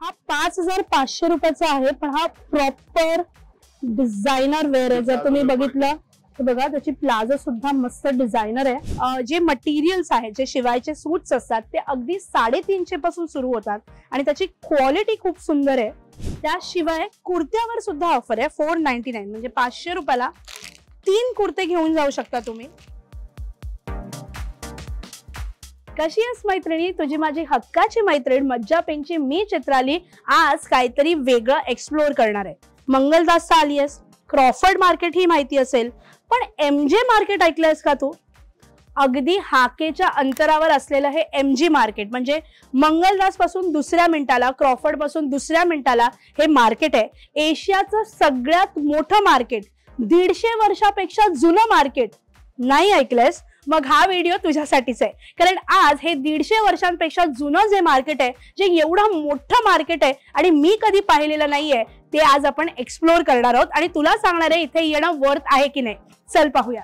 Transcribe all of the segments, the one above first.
हा 5500 रुपयाचा आहे, पण हा प्रॉपर डिझायनर वेअर आहे. जर तुम्ही बघितलं तर बघा त्याची प्लाझो सुद्धा मस्त डिझायनर आहे. जे मटेरियल्स आहेत, जे शिवायचे सूट्स असतात ते अगदी 350 पासून सुरू होतात आणि त्याची क्वालिटी खूप सुंदर आहे. त्याशिवाय कुर्त्यावर सुद्धा ऑफर आहे 499, म्हणजे 500 रुपयाला 3 कुर्ते घेऊन जाऊ शकता तुम्ही. कशी आहेस मैत्रिणी? तुझी माझी हक्काची मैत्रीण मज्जा पेंची मी चित्राली आज काहीतरी वेगळं एक्सप्लोर करणार आहे. मंगलदासचा आली आहेस, क्रॉफर्ड मार्केट ही माहिती असेल, पण MJ मार्केट ऐकलंयस का तू? अगदी हाकेच्या अंतरावर असलेलं हे MG मार्केट, म्हणजे मंगलदास पासून दुसऱ्या मिनिटाला, क्रॉफर्ड पासून दुसऱ्या मिनिटाला हे मार्केट आहे. एशियाचं सगळ्यात मोठं मार्केट, 150 वर्षापेक्षा जुनं मार्केट. नाही ऐकलंयस? मग हा व्हिडिओ तुझ्यासाठीच आहे, कारण आज हे 150 वर्षांपेक्षा जुनं जे मार्केट आहे, जे एवढं मोठं मार्केट आहे आणि मी कधी पाहिलेलं नाहीये, ते आज आपण एक्सप्लोर करणार आहोत आणि तुला सांगणार आहे इथे येणं वर्थ आहे की नाही. चल पाहूया.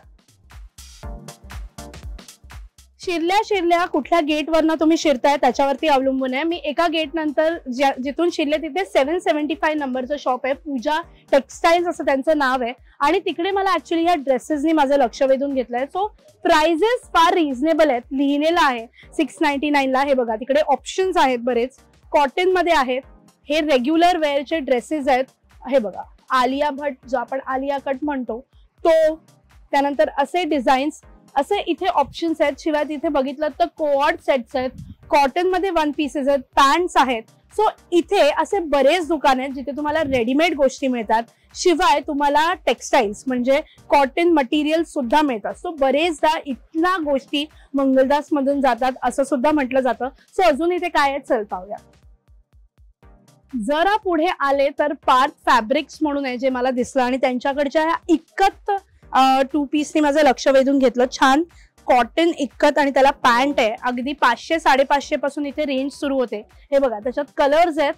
शिरल्या कुठल्या गेटवरनं तुम्ही शिरताय त्याच्यावरती अवलंबून आहे. मी एका गेट नंतर जिथून शिरले तिथे 775 नंबरचं शॉप आहे. पूजा टेक्सटाईल्स असं त्यांचं नाव आहे आणि तिकडे मला ऍक्च्युली या ड्रेसेसनी माझं लक्ष वेधून घेतलंय. सो प्राइजेस फार रिझनेबल आहेत. लिहिलेलं आहे 699 ला. हे बघा तिकडे ऑप्शन्स आहेत बरेच. कॉटन मध्ये आहेत. हे रेग्युलर वेअरचे ड्रेसेस आहेत. हे बघा आलिया भट, जो आपण आलिया कट म्हणतो तो, त्यानंतर असे डिझाईन्स, असे इथे ऑप्शन्स आहेत. शिवाय तिथे बघितलं तर कोऑर्ड सेट्स आहेत, कॉटन मध्ये 1 पीसेस आहेत, पॅन्ट्स आहेत. सो इथे असे बरेच दुकान आहेत जिथे तुम्हाला रेडीमेड गोष्टी मिळतात. शिवाय तुम्हाला टेक्सटाईल्स म्हणजे कॉटन मटेरियल सुद्धा मिळतात. सो बरेचदा इथल्या गोष्टी मंगलदास मधून जातात असं सुद्धा म्हटलं जातं. सो अजून इथे काय आहे चल पाहूया. जरा पुढे आले तर पार्थ फॅब्रिक्स म्हणून आहे जे मला दिसलं आणि त्यांच्याकडच्या ह्या इक्कत 2 पीसनी माझं लक्ष वेधून घेतलं. छान कॉटन इक्कत आणि त्याला पॅन्ट आहे. अगदी 500-550 पासून इथे रेंज सुरू होते. हे बघा त्याच्यात कलर्स आहेत,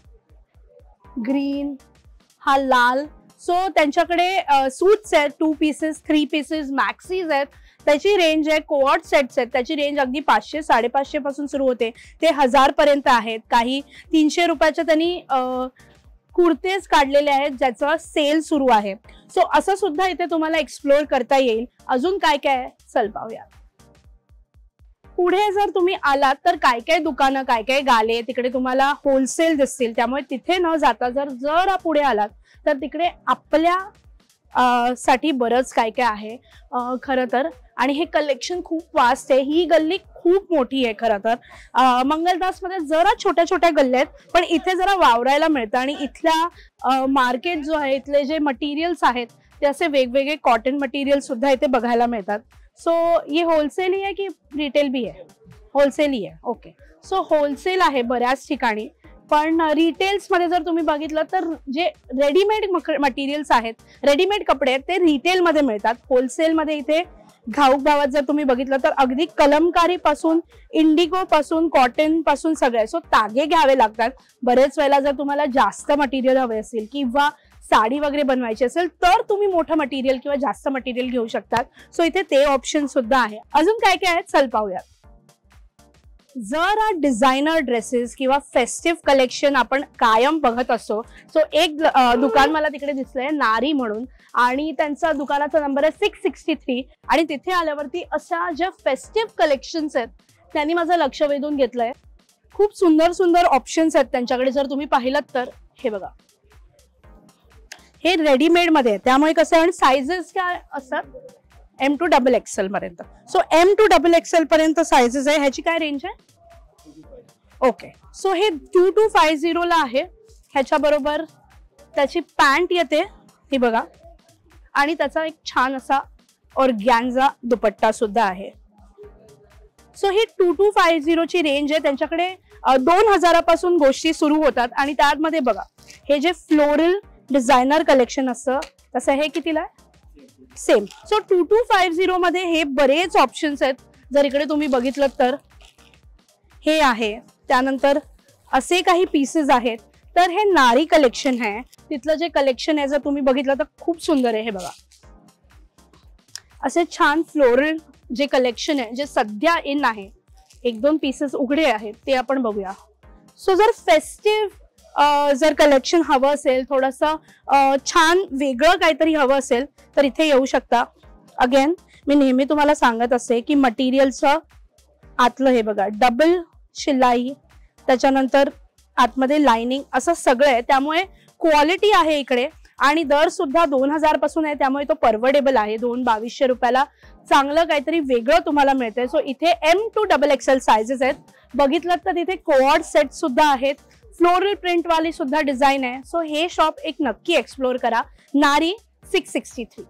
ग्रीन, हा लाल. सो त्यांच्याकडे सूट्स आहेत, 2 पीसेस, 3 पीसेस, मॅक्सीज आहेत. त्याची रेंज आहे, कोऑर्ड सेट्स आहेत, त्याची रेंज अगदी 500-550 पासून सुरू होते ते 1000 पर्यंत आहेत. काही 300 रुपयाच्या त्यांनी कुर्तेज काढलेले आहेत ज्याचा सेल सुरू आहे. सो असं सुद्धा इथे तुम्हाला एक्सप्लोर करता येईल. अजून काय काय चल पाहूया. पुढे जर तुम्ही आलात तर काय काय दुकानं, काय काय गाले तिकडे तुम्हाला होलसेल दिसतील. त्यामुळे तिथे न जाता जर पुढे आलात तर तिकडे आपल्या साठी बरंच काय काय आहे खरं तर. आणि हे कलेक्शन खूप वास्ट आहे. ही गल्ली खूप मोठी आहे खरं तर. मंगलदास मध्ये जरा छोट्या छोट्या गल्ल्या आहेत, पण इथे जरा वावरायला मिळतं. आणि इथल्या मार्केट जो आहे, इथले जे मटेरियल्स आहेत ते असे वेगवेगळे कॉटन मटेरियल सुद्धा इथे बघायला मिळतात. सो ये होलसेल ही आहे की रिटेल भी आहे? होलसेल ही आहे. ओके. सो होलसेल आहे बऱ्याच ठिकाणी, पण रिटेल्स मध्ये जर तुम्ही बघितलं तर जे रेडीमेड मटेरियल्स आहेत, रेडीमेड कपडे आहेत, ते रिटेल मध्ये मिळतात. होलसेल मध्ये इथे घाऊक भावात जर तुम्ही बघितलं तर अगदी कलमकारी पासून, इंडिगो पासून, कॉटन पासून सगळे. सो तागे घ्यावे लागतात. बरेच वेळेला जर तुम्हाला जास्त मटेरियल हवे असेल किंवा साडी वगैरे बनवायची असेल तर तुम्ही मोठं मटेरियल किंवा जास्त मटेरियल घेऊ शकतात. सो इथे ते ऑप्शन सुद्धा आहे. अजून काय काय आहेत चल पाहूया. जर डिझायनर ड्रेसेस किंवा फेस्टिव्ह कलेक्शन आपण कायम बघत असतो. सो एक दुकान मला तिकडे दिसलंय नारी म्हणून, आणि त्यांचा दुकानाचा नंबर आहे 663. आणि तिथे आल्यावरती अशा ज्या फेस्टिव्ह कलेक्शन्स आहेत त्यांनी माझं लक्ष वेधून घेतलंय. खूप सुंदर सुंदर ऑप्शन्स आहेत त्यांच्याकडे. जर तुम्ही पाहिलात तर हे बघा, हे रेडीमेड मध्ये आहे. त्यामुळे कसं आहे, आणि साइजेस काय असतात M to XXL पर्यंत. सो M to XXL पर्यंत साइजेस आहे. ह्याची काय रेंज आहे? ओके. सो हे 2250 ला आहे. ह्याच्या बरोबर त्याची पॅन्ट येते ही बघा, आणि त्याचा एक छान असा ऑर्गॅन्झा दुपट्टा सुद्धा आहे. सो ही 2250 ची रेंज आहे. त्यांच्याकडे 2000 पासून गोष्टी सुरू होतात. आणि त्यामध्ये बघा हे जे फ्लोरल डिझायनर कलेक्शन असतं तसं हे कितीला आहे? सेम. सो 2250 मध्ये हे बरेच ऑप्शन्स आहेत. जर इकडे तुम्ही बघितलं तर हे आहे, त्यानंतर असे काही पीसेस आहेत. तर हे नारी कलेक्शन आहे. तिथलं जे कलेक्शन आहे जर तुम्ही बघितलं तर खूप सुंदर आहे. हे बघा असे छान फ्लोरल जे कलेक्शन आहे, जे सध्या इन आहे. 1-2 पीसेस उघडे आहेत ते आपण बघूया. सो जर फेस्टिव्ह जर कलेक्शन हवं असेल, थोडंसं छान वेगळं काहीतरी हवं असेल तर इथे येऊ शकता. अगेन मी नेहमी तुम्हाला सांगत असते की मटेरियलचं आतलं हे बघा, डबल शिलाई, त्याच्यानंतर आतमध्ये लाइनिंग, असं सगळं आहे. त्यामुळे क्वालिटी आहे इकडे आणि दर सुद्धा 2000 पासून आहे, त्यामुळे तो परवडेबल आहे. 2200 रुपयाला चांगलं काहीतरी वेगळं तुम्हाला मिळतंय. सो इथे M to XXL साइजेस आहेत. बघितलं तर तिथे कोऑर्ड सेट सुद्धा आहेत, फ्लोरल प्रिंट वाली सुद्धा डिझाईन आहे. सो हे शॉप एक नक्की एक्सप्लोर करा. नारी 663.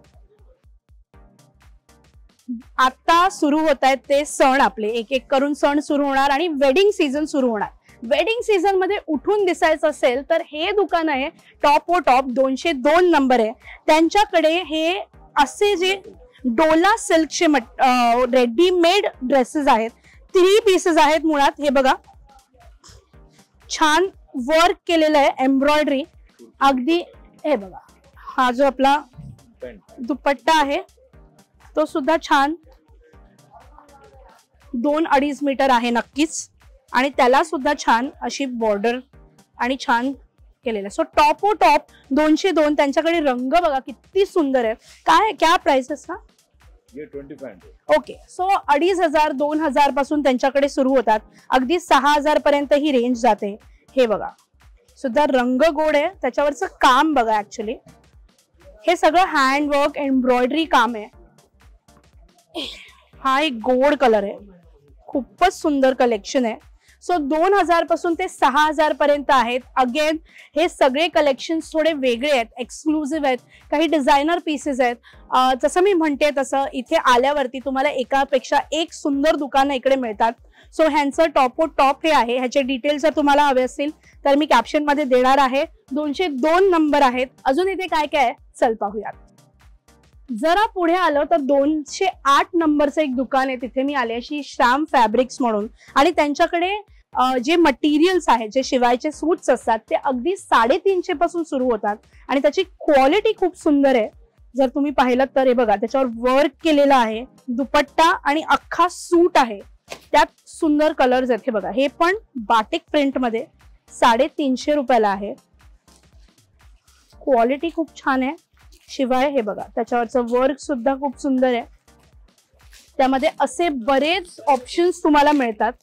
आता सुरू होत आहेत ते सण आपले, एक एक करून सण सुरू होणार आणि वेडिंग सीझन सुरू होणार. वेडिंग सीझन मध्ये उठून दिसायचं असेल तर हे दुकान आहे टॉप ओ टॉप, 202 नंबर आहे. त्यांच्याकडे हे असे जे डोला सिल्कचे रेडीमेड ड्रेसेस आहेत, 3 पीसेस आहेत मुळात. हे बघा, छान वर्क केलेलं आहे, एम्ब्रॉयडरी अगदी. हे बघा, हा जो आपला दुपट्टा आहे तो सुद्धा छान 2-2.5 मीटर आहे नक्कीच, आणि त्याला सुद्धा छान अशी बॉर्डर आणि छान केलेलं आहे. सो टॉप ओ टॉप 202. त्यांच्याकडे रंग बघा किती सुंदर आहे. काय क्या प्राइसेस ना? ये 25. ओके. सो 2500-2000 पासून त्यांच्याकडे सुरू होतात, अगदी 6000 पर्यंत ही रेंज जाते. हे बघा, सुद्धा रंग गोड आहे, त्याच्यावरचं काम बघा. ऍक्च्युली हे सगळं हँडवर्क एम्ब्रॉयडरी काम आहे. हा एक गोड कलर आहे, खूपच सुंदर कलेक्शन आहे. सो 2000 पासून ते 6000 पर्यंत आहेत. अगेन हे सगळे कलेक्शन्स थोडे वेगळे आहेत, एक्सक्लुझिव्ह आहेत, काही डिझायनर पीसेस आहेत. जसं मी म्हणते तसं इथे आल्यावरती तुम्हाला एकापेक्षा एक सुंदर दुकानं इकडे मिळतात. सो ह्यांचं टॉप ओ टॉप हे आहे. ह्याचे डिटेल्स जर तुम्हाला हवे असतील तर मी कॅप्शन मध्ये देणार आहे. 202 नंबर आहेत. अजून इथे काय काय आहे चल पाहूयात. जरा पुढे आलं तर 208 नंबरचं एक दुकान आहे. तिथे मी आले अशी श्याम फॅब्रिक्स म्हणून, आणि त्यांच्याकडे जे मटेरियल्स आहेत, जे शिवायचे सूट्स असतात ते अगदी 350 पासून सुरू होतात आणि त्याची क्वालिटी खूप सुंदर आहे. जर तुम्ही पाहिलं तर हे बघा, त्याच्यावर वर्क केलेलं आहे, दुपट्टा आणि अख्खा सूट आहे, त्यात सुंदर कलर्स आहेत. हे बघा, हे पण बाटिक प्रिंट मध्ये 350 रुपयाला आहे. क्वालिटी खूप छान आहे. शिवाय हे बघा, त्याच्यावरचं वर्क सुद्धा खूप सुंदर आहे. त्यामध्ये असे बरेच ऑप्शन्स तुम्हाला मिळतात,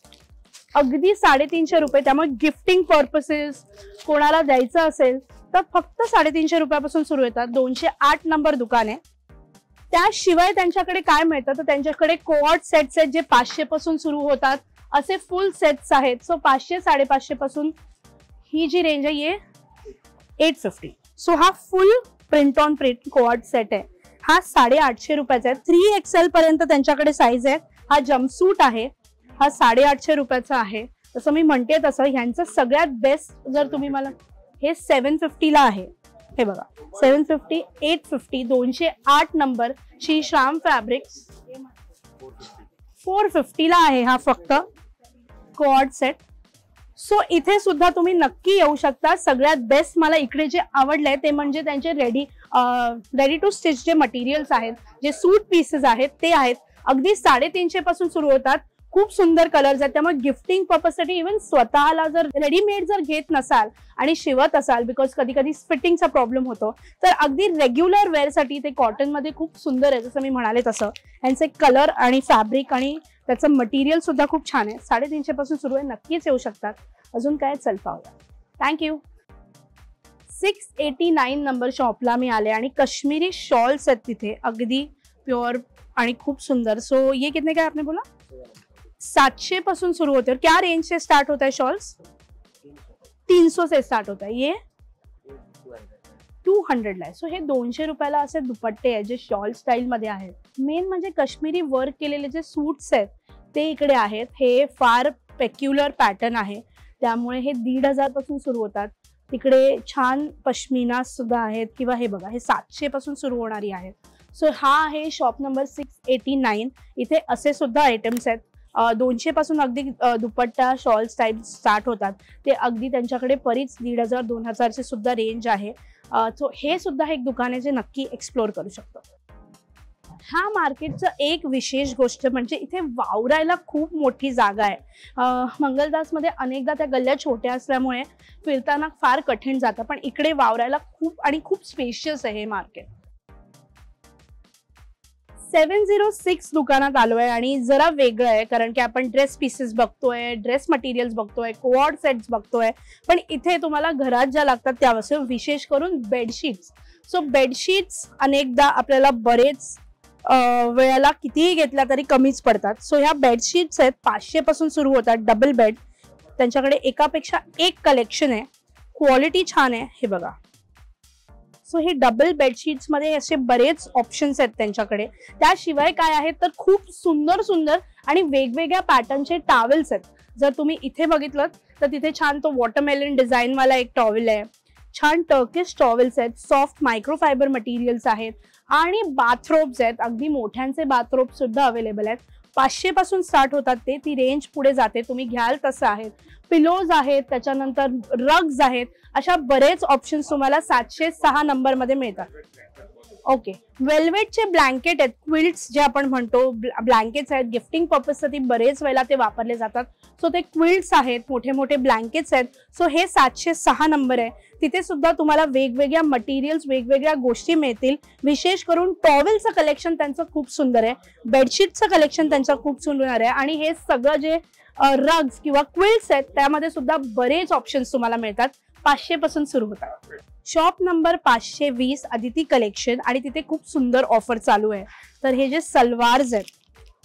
अगदी 350 रुपये. त्यामुळे गिफ्टिंग पर्पसेस कोणाला द्यायचं असेल तर फक्त 350 रुपयापासून सुरू येतात. 208 नंबर दुकान आहे. त्याशिवाय त्यांच्याकडे काय मिळतं तर त्यांच्याकडे कोऑर्ड सेट्स आहेत जे 500 पासून सुरू होतात. असे फुल सेट्स आहेत. सो 500-550 पासून ही जी रेंज आहे ये 850. सो हा फुल print on print co-ord set आहे. हा 850 रुपयाचा आहे. 3XL पर्यंत त्यांच्याकडे साईज आहे. हा जम्पसूट आहे, हा 850 रुपयाचा आहे. जसं मी म्हणते तसं ह्यांचं सगळ्यात बेस्ट जर तुम्ही मला, हे 750 ला आहे. हे बघा, 750, 850, 208 नंबर श्री श्याम फॅब्रिक्स. 450 ला आहे हा फक्त कोऑर्ड सेट. सो इथे सुद्धा तुम्ही नक्की येऊ शकता. सगळ्यात बेस्ट मला इकडे जे आवडलंय ते म्हणजे त्यांचे रेडी टू स्टिच जे मटेरियल्स आहेत, जे सूट पीसेस आहेत ते आहेत. अगदी 350 पासून सुरू होतात. खूप सुंदर कलर्स आहेत. त्यामुळे गिफ्टिंग पर्पजसाठी, इव्हन स्वतःला जर रेडीमेड जर घेत नसाल आणि शिवत असाल, बिकॉज कधी कधी फिटिंगचा प्रॉब्लेम होतो, तर अगदी रेग्युलर वेअरसाठी ते कॉटन मध्ये खूप सुंदर आहे. जसं मी म्हणाले तसं यांचे कलर आणि फॅब्रिक आणि त्याचं मटेरियल सुद्धा खूप छान आहे. 350 पासून सुरू आहे. नक्कीच येऊ शकतात. अजून काय चल पाहूया. थँक्यू. 689 नंबर शॉपला मी आले आणि काश्मीरी शॉल्स आहेत तिथे, अगदी प्युअर आणि खूप सुंदर. सो ये कितने का आपने बोला? 700 पासून सुरू होते. और क्या रेंज से स्टार्ट होता है शॉल्स? 300 से स्टार्ट होता है. ये 200 ला आहे. सो हे 200 रुपयाला असे दुपट्टे आहेत जे शॉल स्टाईल मध्ये आहेत. मेन म्हणजे काश्मीरी वर्क केलेले जे सूट्स आहेत ते इकडे आहेत. हे फार पेक्युलर पॅटर्न आहे, त्यामुळे हे 1500 पासून सुरू होतात. तिकडे छान पश्मिना सुद्धा आहेत, किंवा हे बघा, हे 700 पासून सुरू होणारी आहेत. सो हा आहे शॉप नंबर 689. इथे असे सुद्धा आयटम्स आहेत. 200 पासून अगदी दुपट्टा शॉल स्टाईल स्टार्ट होतात. ते अगदी त्यांच्याकडे बरीच 1500-2000 ची सुद्धा रेंज आहे. सो हे सुद्धा एक दुकान आहे जे नक्की एक्सप्लोर करू शकतो. ह्या मार्केटचं एक विशेष गोष्ट म्हणजे इथे वावरायला खूप मोठी जागा आहे. मंगलदासमध्ये अनेकदा त्या गल्ल्या छोट्या असल्यामुळे फिरताना फार कठीण जातं, पण इकडे वावरायला खूप स्पेशियस आहे हे मार्केट. 706 दुकानात आलोय आणि जरा वेगळं आहे, कारण की आपण ड्रेस पीसेस बघतोय, ड्रेस मटेरियल्स बघतोय, कोऑर्ड सेट्स बघतोय, पण इथे तुम्हाला घरात ज्या लागतात त्या वस्तू, विशेष करून बेडशीट्स. सो बेडशीट्स अनेकदा आपल्याला बरेच वेळेला कितीही घेतल्या तरी कमीच पडतात. सो ह्या बेडशीट्स आहेत, 500 पासून सुरू होतात. डबल बेड, त्यांच्याकडे एकापेक्षा एक कलेक्शन आहे, क्वालिटी छान आहे. हे बघा. सो हे डबल बेडशीट्स मध्ये असे बरेच ऑप्शन्स आहेत त्यांच्याकडे. त्याशिवाय काय आहेत तर खूप सुंदर सुंदर आणि वेगवेगळ्या पॅटर्नचे टॉवेल्स आहेत. जर तुम्ही इथे बघितलं तर तिथे छान तो वॉटरमेलन डिझाईन वाला एक टॉवेल आहे, छान टर्किश टॉवेल्स आहेत, सॉफ्ट मायक्रोफायबर मटेरियल्स आहेत आणि बाथरोब्स आहेत. अगदी मोठ्यांचे बाथरोब सुद्धा अवेलेबल आहेत. 500 पासून स्टार्ट होतात ते, ती रेंज पुढे जाते, तुम्ही घ्याल तसं आहेत. पिलोज आहेत, त्याच्यानंतर रग्स आहेत, अशा बरेच ऑप्शन्स तुम्हाला 706 नंबर मध्ये मिळतात. ओके. वेल्वेटचे ब्लँकेट आहेत, क्विल्ट्स जे आपण म्हणतो, ब्लँकेट्स आहेत, गिफ्टिंग पर्पजसाठी बरेच वेळेला ते वापरले जातात. सो ते क्विल्ट्स आहेत, मोठे मोठे ब्लँकेट्स आहेत. सो हे 706 नंबर आहे. तिथे सुद्धा तुम्हाला वेगवेगळ्या मटेरियल्स, वेगवेगळ्या गोष्टी मिळतील. विशेष करून टॉवेलचं कलेक्शन त्यांचं खूप सुंदर आहे, बेडशीटचं कलेक्शन त्यांचं खूप सुंदर आहे आणि हे सगळं जे रग्स किंवा क्विल्ट्स आहेत त्यामध्ये सुद्धा बरेच ऑप्शन्स तुम्हाला मिळतात. 500 पासून सुरू होतात. शॉप नंबर 520 अदिती कलेक्शन, आणि तिथे खूप सुंदर ऑफर चालू आहे. तर हे जे सलवार्स आहेत,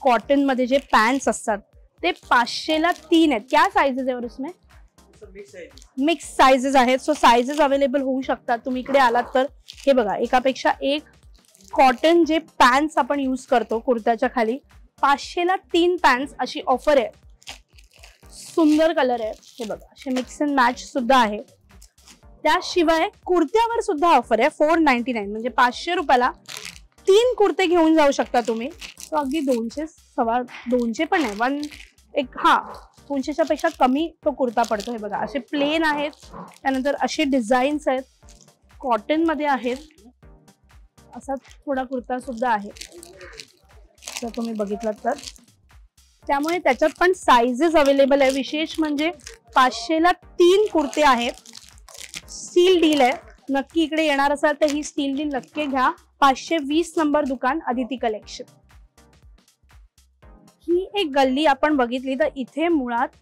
कॉटन मध्ये जे पॅन्ट्स असतात ते 500 ला 3 आहेत. क्या साइजेस आहे उसमें? मिक्स साइजेस आहेत. सो साइजेस अवेलेबल होऊ शकतात. तुम्ही इकडे आलात तर हे बघा, एकापेक्षा एक कॉटन जे पॅन्ट्स आपण यूज करतो कुर्त्याच्या खाली, 500 ला 3 पॅन्ट्स अशी ऑफर आहे. सुंदर कलर आहे. हे बघा, असे मिक्स अँड मॅच सुद्धा आहे. त्याशिवाय कुर्त्यावर सुद्धा ऑफर आहे. 499 म्हणजे 500 रुपयाला 3 कुर्ते घेऊन जाऊ शकता तुम्ही. तो अगदी 200, 200 पण नाही, 200च्या पेक्षा कमी तो कुर्ता पडतो. हे बघा, असे प्लेन आहेत, त्यानंतर असे डिझाईन्स आहेत, कॉटन मध्ये आहेत. असा थोडा कुर्ता सुद्धा आहे जर तुम्ही बघितलात तर. त्यामुळे त्याच्यात पण साइजेस अवेलेबल आहे. विशेष म्हणजे 500 ला 3 कुर्ते आहेत. स्टील डील आहे. नक्की इकडे येणार असाल तर ही स्टील डील नक्की घ्या. 520 नंबर दुकान, अदिती कलेक्शन. ही एक गल्ली आपण बघितली तर इथे मुळात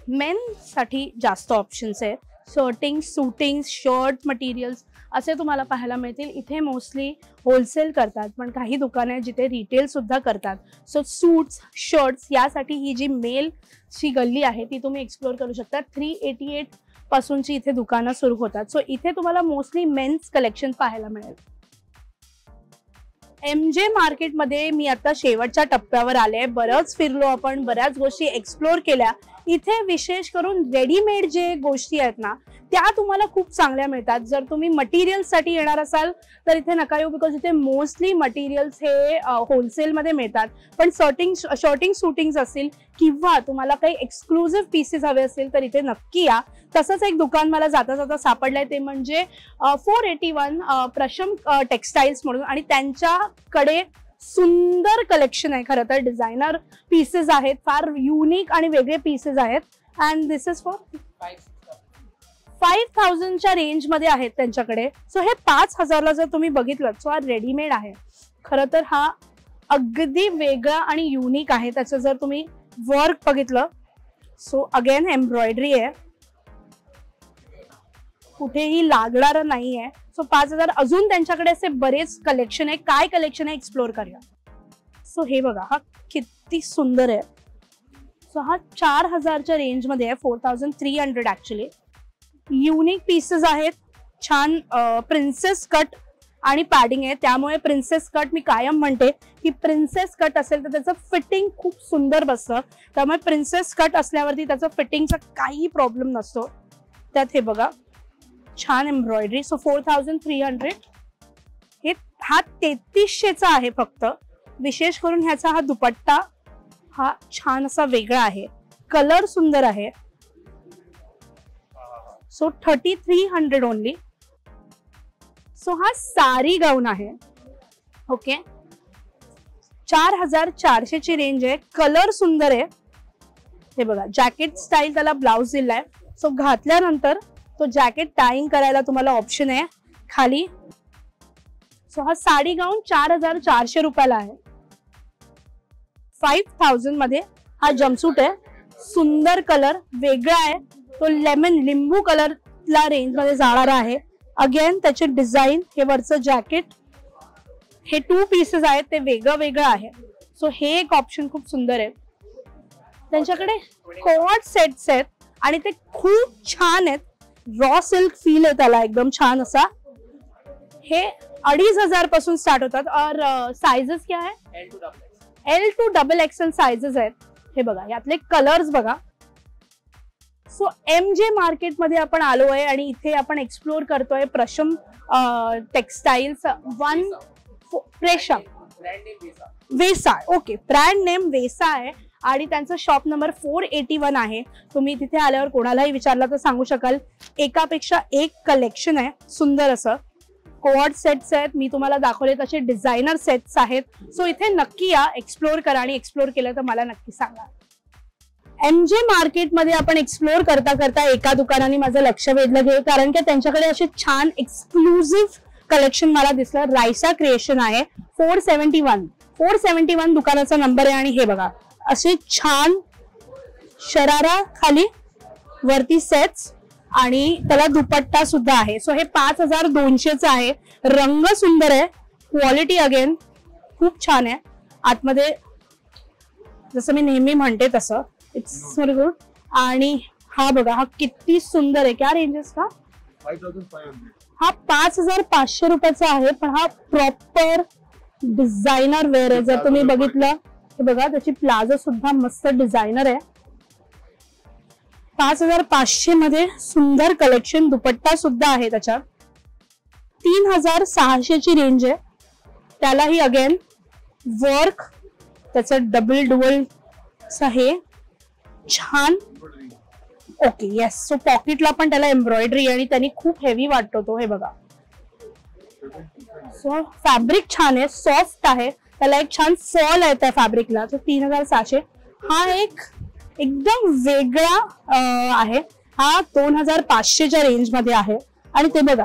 मेन साठी जास्त ऑप्शन्स आहेत. शर्टिंग, सुटिंग, शर्ट मटेरियल्स असे तुम्हाला पाहायला मिळतील. इथे मोस्टली होलसेल करतात, पण काही दुकाने आहेत जिथे रिटेल सुद्धा करतात. सो सूट्स, शर्ट्स यासाठी ही जी मेलची गल्ली आहे ती तुम्ही एक्सप्लोर करू शकता. 388 पासूनची इथे दुकानं सुरू होतात. सो इथे तुम्हाला मोस्टली मेन्स कलेक्शन पाहायला मिळेल. MJ मार्केटमध्ये मी आता शेवटच्या टप्प्यावर आले. बरंच फिरलो आपण, बऱ्याच गोष्टी एक्सप्लोर केल्या. इथे विशेष करून रेडीमेड जे गोष्टी आहेत ना त्या तुम्हाला खूप चांगल्या मिळतात. जर तुम्ही मटेरियल्स साठी येणार असाल तर इथे नका येऊ, बिकॉज इथे मोस्टली मटेरियल्स हे होलसेलमध्ये मिळतात. पण शर्टिंग सुटिंग्स असतील किंवा तुम्हाला काही एक्सक्लुझिव्ह पीसेस हवे असतील तर इथे नक्की या. तसंच एक दुकान मला जाता जाता सापडलंय, ते म्हणजे 481 प्रशम टेक्सटाईल्स म्हणून, आणि त्यांच्याकडे सुंदर कलेक्शन आहे. खरं तर डिझायनर पीसेस आहेत, फार युनिक आणि वेगळे पीसेस आहेत. अँड दिस इज फॉर 5000च्या रेंज मध्ये आहेत त्यांच्याकडे. सो हे 5000ला जर तुम्ही बघितलं सो हा रेडीमेड आहे. खरं तर हा अगदी वेगळा आणि युनिक आहे. त्याचं जर तुम्ही वर्क बघितलं सो अगेन एम्ब्रॉयडरी आहे, कुठेही लागणार नाहीये. सो 5000. अजून त्यांच्याकडे असे बरेच कलेक्शन आहे. काय कलेक्शन आहे एक्सप्लोर करूया. सो हे बघा, हा किती सुंदर आहे. सो हा 4000च्या रेंज मध्ये आहे, 4300 ऍक्च्युली. युनिक पीसेस आहेत, छान प्रिन्सेस कट आणि पॅडिंग आहे. त्यामुळे प्रिन्सेस कट मी कायम म्हणते की प्रिन्सेस कट असेल तर त्याचं फिटिंग खूप सुंदर बसतं. त्यामुळे प्रिन्सेस कट असल्यावरती त्याचं फिटिंगचा काही प्रॉब्लेम नसतो. त्यात हे बघा, छान एम्ब्रॉयडरी. सो 4300. हा 3300चा आहे फक्त. विशेष करून ह्याचा हा दुपट्टा हा छान असा वेगळा आहे, कलर सुंदर आहे. So 3300 only. सो हा साडी गाऊन आहे. ओके, 4400 ची रेंज आहे. कलर सुंदर आहे. हे बघा जॅकेट स्टाईल त्याला ब्लाउज दिलाय. सो घातल्यानंतर तो जॅकेट टाईंग करायला तुम्हाला ऑप्शन आहे खाली. सो हा साडी गाऊन 4400 रुपयाला आहे. 5000 मध्ये हा जम्पसूट आहे. सुंदर कलर वेगळा आहे. तो लेमन लिंबू कलरला रेंज मध्ये जाणारा आहे. अगेन त्याचे डिझाईन, हे वरचं जॅकेट, हे 2 पीसेस आहेत, ते वेगळं वेगळं आहे. सो हे एक ऑप्शन खूप सुंदर आहे. त्यांच्याकडे कोट सेट्स आहेत आणि ते खूप छान आहेत. रॉ सिल्क फील आहे त्याला, एकदम छान असा. हे 2500 पासून स्टार्ट होतात. और साइजेस क्या है? L to XXL साइजेस आहेत. हे बघा यातले कलर्स बघा. सो MJ मार्केट मध्ये आपण आलो आहे आणि इथे आपण एक्सप्लोर करतोय Prasham textiles. Presham Vesa, okay, brand name Vesa आहे आणि त्यांचा शॉप नंबर 481 आहे. तुम्ही तिथे आल्यावर कोणालाही विचारला तर सांगू शकाल. एकापेक्षा एक कलेक्शन आहे सुंदर असं. कोऑर्ड सेट्स आहेत, मी तुम्हाला दाखवले तसे डिझायनर सेट्स आहेत. सो इथे नक्की या, एक्सप्लोर करा आणि एक्सप्लोर केलं तर मला नक्की सांगा. MJ मार्केट मध्ये आपण एक्सप्लोर करता करता एका दुकानाने माझं लक्ष वेधलं गेलं, कारण की त्यांच्याकडे असे छान एक्सक्लुझिव्ह कलेक्शन मला दिसलं. रायसा क्रिएशन आहे. 471 दुकानाचा नंबर आहे. आणि हे बघा असे छान शरारा खाली वरती सेट्स आणि त्याला दुपट्टा सुद्धा आहे. सो हे 5200 आहे. रंग सुंदर आहे. क्वालिटी अगेन खूप छान आहे. आतमध्ये जसं मी नेहमी म्हणते तसं इट्स व्हेरी गुड. आणि हा बघा हा किती सुंदर आहे. क्या रेंजेस का? 5500. हा 5500 रुपयाचा आहे. पण हा प्रॉपर डिझायनर वेअर आहे. जर तुम्ही बघितलं हे बघा त्याची प्लाझो सुद्धा मस्त डिझायनर आहे. 5500 मध्ये सुंदर कलेक्शन. दुपट्टा सुद्धा आहे त्याच्यात. 3600 ची रेंज आहे. त्यालाही अगेन वर्क त्याचं डबल डुअल आहे छान. Okay yes. सो पॉकेटला पण त्याला एम्ब्रॉयडरी आणि त्यांनी खूप हेवी वाटतो तो. हे बघा. सो फॅब्रिक छान आहे, सॉफ्ट आहे. त्याला एक छान फॉल आहे त्या फॅब्रिकला. तो 3600. हा एक एकदम वेगळा आहे. हा 2500च्या रेंज मध्ये आहे. आणि ते बघा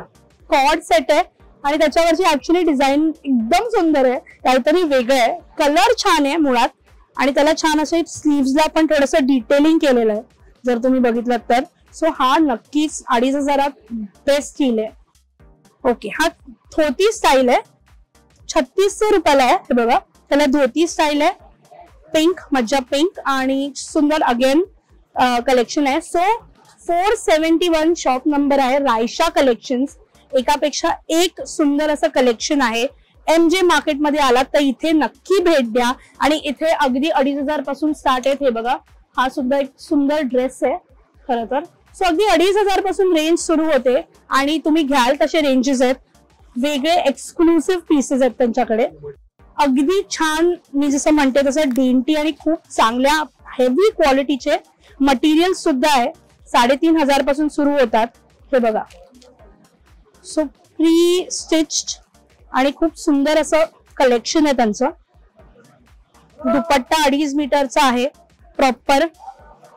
कॉर्ड सेट आहे आणि त्याच्यावरची ऍक्च्युली डिझाईन एकदम सुंदर आहे. काहीतरी वेगळं आहे. कलर छान आहे मुळात आणि त्याला छान असे स्लीव्हजला पण थोडंसं डिटेलिंग केलेलं आहे जर तुम्ही बघितलं तर. सो हा नक्कीच 2500 बेस्ट स्टील आहे. ओके. हा धोती स्टाईल आहे. 3600 रुपयाला आहे. हे बघा त्याला धोती स्टाईल आहे. पिंक, मज्जा पिंक आणि सुंदर अगेन कलेक्शन आहे. सो 471 शॉप नंबर आहे. रायशा कलेक्शन्स. एकापेक्षा एक सुंदर असं कलेक्शन आहे. MJ मार्केट मध्ये आलात तर इथे नक्की भेट द्या. आणि इथे अगदी 2500 पासून स्टार्ट आहेत. हे बघा हा सुद्धा एक सुंदर ड्रेस आहे खरं तर. सो अगदी 2500 पासून रेंज सुरू होते आणि तुम्ही घ्याल तसे रेंजेस आहेत. वेगळे एक्सक्लुसिव्ह पीसेस आहेत त्यांच्याकडे. अगदी छान, मी जसं म्हणते तसं डेंटी आणि खूप चांगल्या हेवी क्वालिटीचे मटेरियल सुद्धा आहे. 3500 पासून सुरू होतात. हे बघा. सो प्री स्टिच्ड आणि खूप सुंदर असं कलेक्शन आहे त्यांचं. दुपट्टा 2.5 मीटरचा आहे प्रॉपर.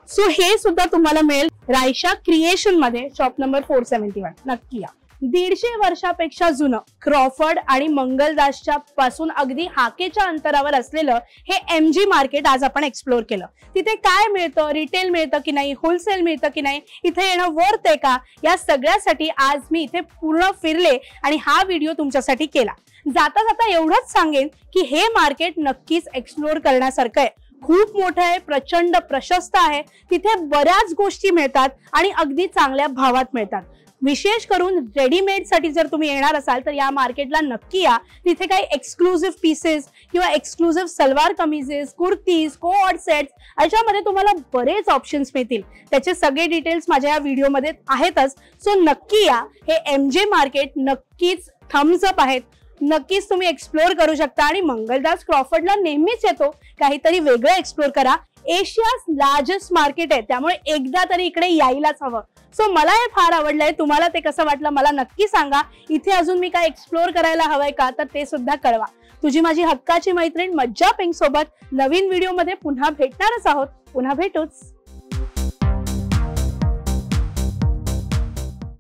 सो हे सुद्धा तुम्हाला मिळेल रायशा क्रिएशन मध्ये. Shop number 471. नक्की या. 150 वर्षापेक्षा जुनं क्रॉफर्ड आणि मंगलदासच्या पासून अगदी हाकेच्या अंतरावर असलेलं हे MG मार्केट आज आपण एक्सप्लोर केलं. तिथे काय मिळतं, रिटेल मिळतं की नाही, होलसेल मिळतं की नाही, इथे येणं वर्थ आहे का, या सगळ्यासाठी आज मी इथे पूर्ण फिरले आणि हा व्हिडिओ तुमच्यासाठी केला. जाता जाता एवढंच सांगेन की हे मार्केट नक्कीच एक्सप्लोर करण्यासारखं आहे. खूप मोठं आहे, प्रचंड प्रशस्त आहे. तिथे बऱ्याच गोष्टी मिळतात आणि अगदी चांगल्या भावात मिळतात. विशेष करून रेडीमेड साठी जर तुम्ही येणार असाल तर या मार्केटला नक्की या. तिथे काही एक्सक्लुसिव्ह पीसेस किंवा exclusive salwar kameezes, kurtis, coord sets अशामध्ये तुम्हाला बरेच ऑप्शन्स मिळतील. त्याचे सगळे डिटेल्स माझ्या या व्हिडिओमध्ये आहेतच. सो नक्की या. हे MJ मार्केट नक्कीच थम्स अप आहेत. नक्कीच तुम्ही एक्सप्लोर करू शकता. आणि मंगलदास क्रॉफर्डला नेहमीच येतो. काहीतरी वेगळं एक्सप्लोर करा. एशियाज लार्जेस्ट मार्केट आहे, त्यामुळे एकदा तरी इकडे यायलाच हवं. सो मला हे फार आवडलंय. तुम्हाला ते कसं वाटलं मला नक्की सांगा. इथे अजून मी काय एक्सप्लोर करायला हवंय का तर ते सुद्धा कळवा. तुझी माझी हक्काची मैत्रीण मज्जा पिंक सोबत नवीन व्हिडिओ मध्ये पुन्हा भेटणारच आहोत. पुन्हा भेटूच.